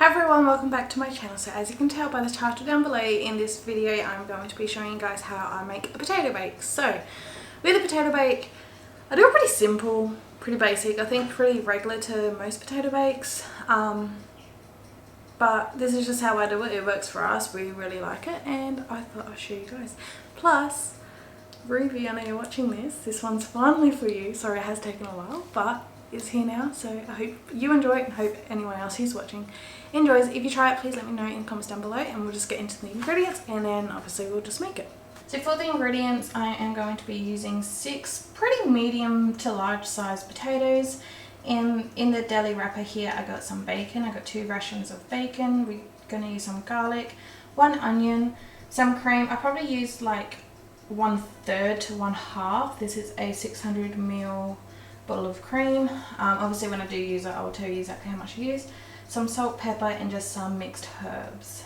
Hi everyone, welcome back to my channel. So as you can tell by the title down below, in this video I'm going to be showing you guys how I make a potato bake. So with a potato bake, I do it pretty simple, pretty basic, I think pretty regular to most potato bakes. But this is just how I do it. It works for us, we really like it, and I thought I'd show you guys. Plus, Ruby, I know you're watching this one's finally for you. Sorry it has taken a while, but it's here now, so I hope you enjoy it and hope anyone else who's watching enjoys. If you try it, please let me know in the comments down below and we'll just get into the ingredients and then obviously we'll just make it. So for the ingredients, I am going to be using 6 pretty medium to large size potatoes. In the deli wrapper here I got some bacon. I got 2 rations of bacon. We're going to use some garlic, 1 onion, some cream. I probably used like 1/3 to 1/2. This is a 600ml bottle of cream. Obviously when I do use it I will tell you exactly how much I use. Some salt, pepper and just some mixed herbs.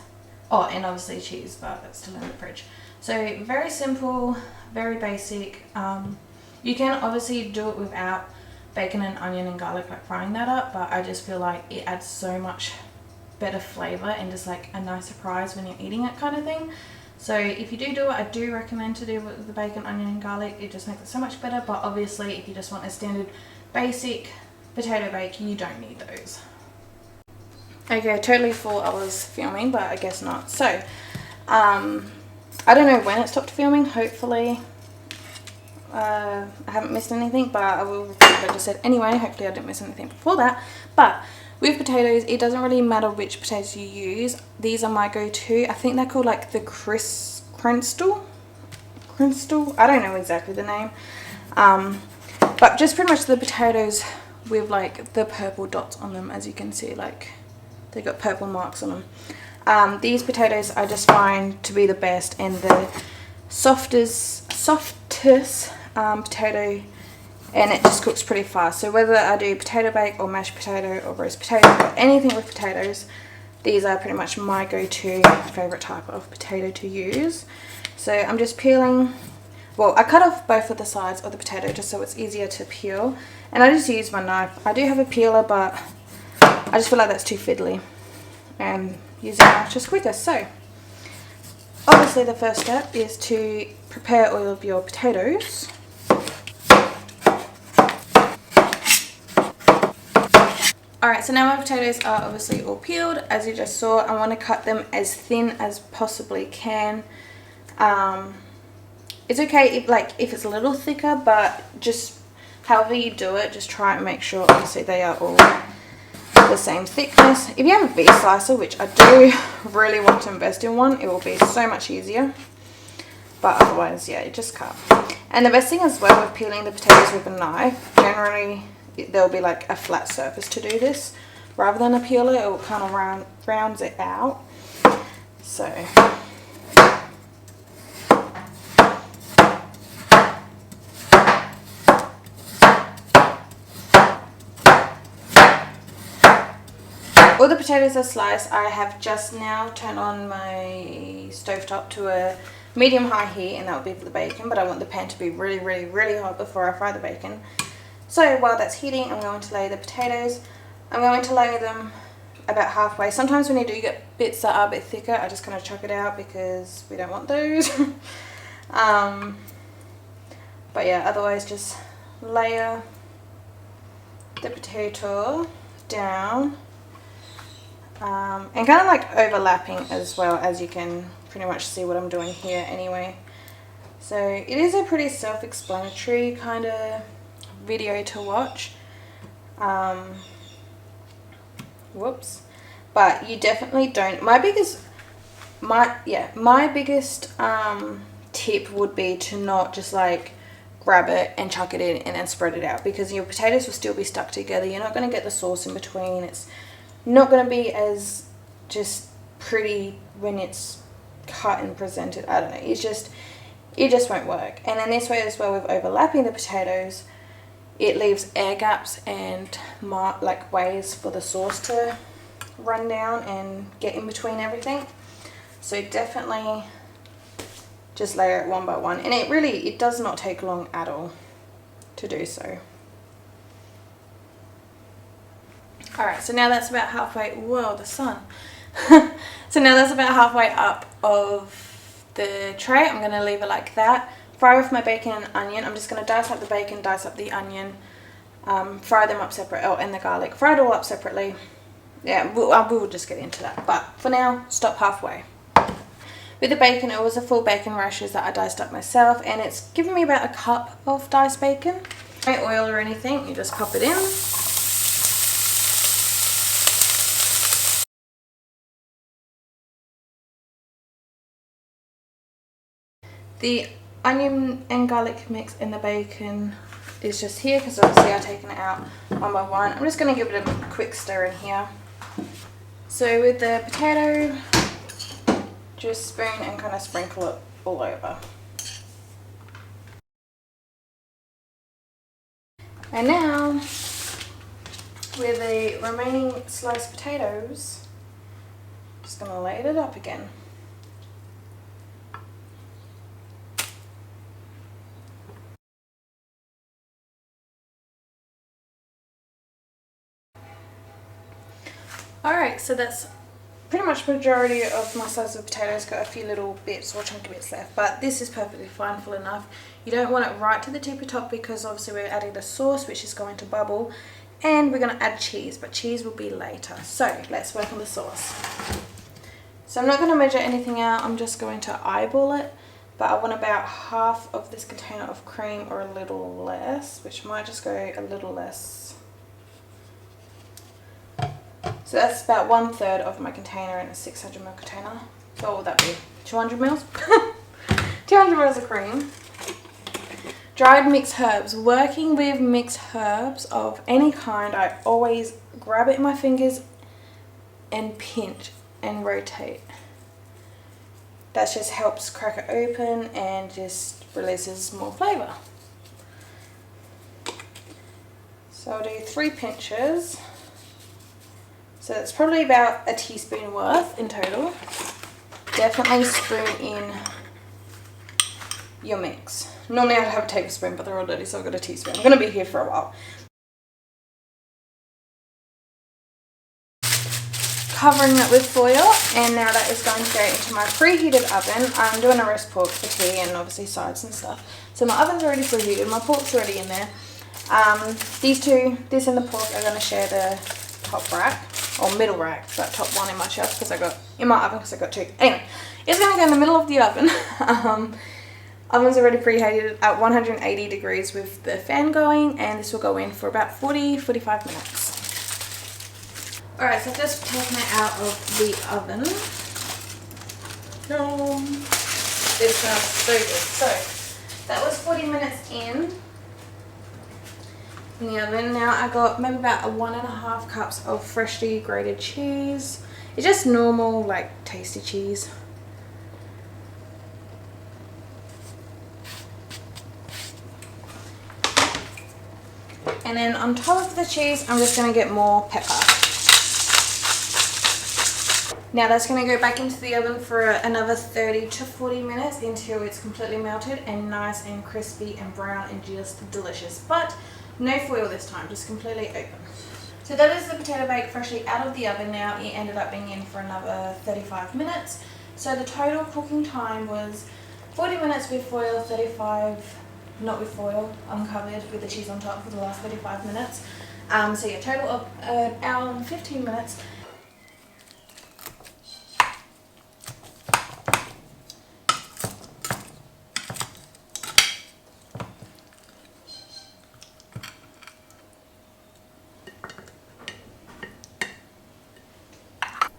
Oh, and obviously cheese, but that's still in the fridge. So very simple, very basic. You can obviously do it without bacon and onion and garlic, like frying that up, but I just feel like it adds so much better flavor and just like a nice surprise when you're eating it kind of thing. So if you do it, I do recommend to do it with the bacon, onion and garlic. It just makes it so much better. But obviously if you just want a standard basic potato bake, you don't need those. Okay, I totally thought I was filming, but I guess not. So I don't know when it stopped filming. Hopefully I haven't missed anything, but I will repeat what I just said anyway. Hopefully I didn't miss anything before that. But with potatoes, it doesn't really matter which potatoes you use. These are my go-to. I think they're called like the Crystal. I don't know exactly the name. But just pretty much the potatoes with like the purple dots on them, as you can see, like they got purple marks on them. These potatoes I just find to be the best and the softest potato, and it just cooks pretty fast. So whether I do potato bake or mashed potato or roast potato or anything with potatoes, these are pretty much my go-to favorite type of potato to use. So I'm just peeling, well, I cut off both of the sides of the potato just so it's easier to peel, and I just use my knife. I do have a peeler, but I just feel like that's too fiddly and using a knife just quicker. So obviously the first step is to prepare all of your potatoes. Alright, so now my potatoes are obviously all peeled. As you just saw, I want to cut them as thin as possibly can. It's okay if it's a little thicker, but just however you do it, just try and make sure obviously they are all the same thickness. If you have a beef slicer, which I do really want to invest in one, it will be so much easier. But otherwise, yeah, you just cut. And the best thing as well with peeling the potatoes with a knife, generally there'll be like a flat surface to do this. Rather than a peeler, it will kind of rounds it out. So all the potatoes are sliced. I have just now turned on my stovetop to a medium-high heat, and that will be for the bacon, but I want the pan to be really, really, really hot before I fry the bacon. So while that's heating, I'm going to lay the potatoes. I'm going to lay them about halfway. Sometimes when you do get bits that are a bit thicker, I just kind of chuck it out because we don't want those. But yeah, otherwise just layer the potato down. And kind of like overlapping as well, as you can pretty much see what I'm doing here anyway. So it is a pretty self-explanatory kind of video to watch. Whoops. But you definitely don't. My biggest tip would be to not just like grab it and chuck it in and then spread it out, because your potatoes will still be stuck together. You're not going to get the sauce in between. It's not going to be as just pretty when it's cut and presented. I don't know, it just won't work. And then this way as well, with overlapping the potatoes, it leaves air gaps and like ways for the sauce to run down and get in between everything. So definitely just layer it one by one, and it does not take long at all to do so. Alright, so now that's about halfway, whoa, the sun. So now that's about halfway up of the tray. I'm going to leave it like that. Fry with my bacon and onion. I'm just going to dice up the bacon, dice up the onion, fry them up separate, and the garlic. Fry it all up separately. Yeah, we will just get into that. But for now, stop halfway. With the bacon, it was a full bacon rashers that I diced up myself, and it's given me about a cup of diced bacon. No oil or anything, you just pop it in. The onion and garlic mix in the bacon is just here because obviously I've taken it out one by one. I'm just going to give it a quick stir in here. So with the potato, just spoon and kind of sprinkle it all over. And now with the remaining sliced potatoes, just going to lay it up again. Alright, so that's pretty much the majority of my slice of potatoes. Got a few little bits or chunky bits left, but this is perfectly fine, full enough. You don't want it right to the tippy top because obviously we're adding the sauce, which is going to bubble, and we're going to add cheese, but cheese will be later. So let's work on the sauce. So I'm not going to measure anything out, I'm just going to eyeball it, but I want about half of this container of cream or a little less, which might just go a little less. So that's about 1/3 of my container in a 600ml container. So what would that be? 200 mils? 200 mils of cream. Dried mixed herbs. Working with mixed herbs of any kind, I always grab it in my fingers and pinch and rotate. That just helps crack it open and just releases more flavour. So I'll do 3 pinches. So it's probably about a teaspoon worth in total. Definitely spoon in your mix. Normally I'd have a tablespoon, but they're all dirty, so I've got a teaspoon. I'm going to be here for a while. Covering it with foil, and now that is going to go into my preheated oven. I'm doing a roast pork for tea and obviously sides and stuff. So my oven's already preheated, my pork's already in there. These two, this and the pork, are going to share the top rack. Or middle rack, that top one in my shelf because I got in my oven because I got 2. Anyway, it's going to go in the middle of the oven. Oven's already preheated at 180 degrees with the fan going, and this will go in for about 40-45 minutes. Alright, so I've just taken it out of the oven. No, it smells so good. So that was 40 minutes in the oven. Now I got maybe about 1.5 cups of freshly grated cheese. It's just normal, like, tasty cheese. And then on top of the cheese, I'm just going to get more pepper. Now that's going to go back into the oven for another 30 to 40 minutes until it's completely melted and nice and crispy and brown and just delicious. But no foil this time, just completely open. So that is the potato bake freshly out of the oven now. It ended up being in for another 35 minutes. So the total cooking time was 40 minutes with foil, 35 not with foil, uncovered with the cheese on top for the last 35 minutes. So yeah, total of an hour and 15 minutes.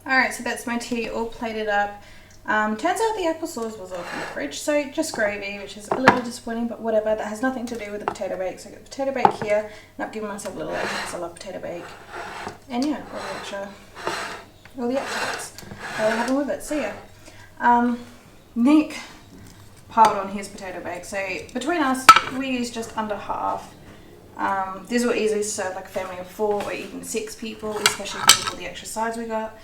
Alright, so that's my tea all plated up. Turns out the applesauce was off in the fridge, so just gravy, which is a little disappointing, but whatever. That has nothing to do with the potato bake. So I got the potato bake here, and I've given myself a little extra because I love potato bake. And yeah, all the extra bits that I have with it. So yeah, Nick piled on his potato bake. So between us, we used just under half. This will easily serve like a family of 4 or even 6 people, especially with all the extra sides we got.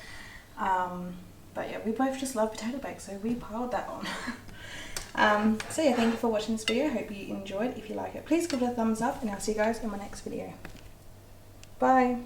But yeah, we both just love potato bake, so we piled that on. So yeah, thank you for watching this video. I hope you enjoyed. If you like it, please give it a thumbs up, and I'll see you guys in my next video. Bye.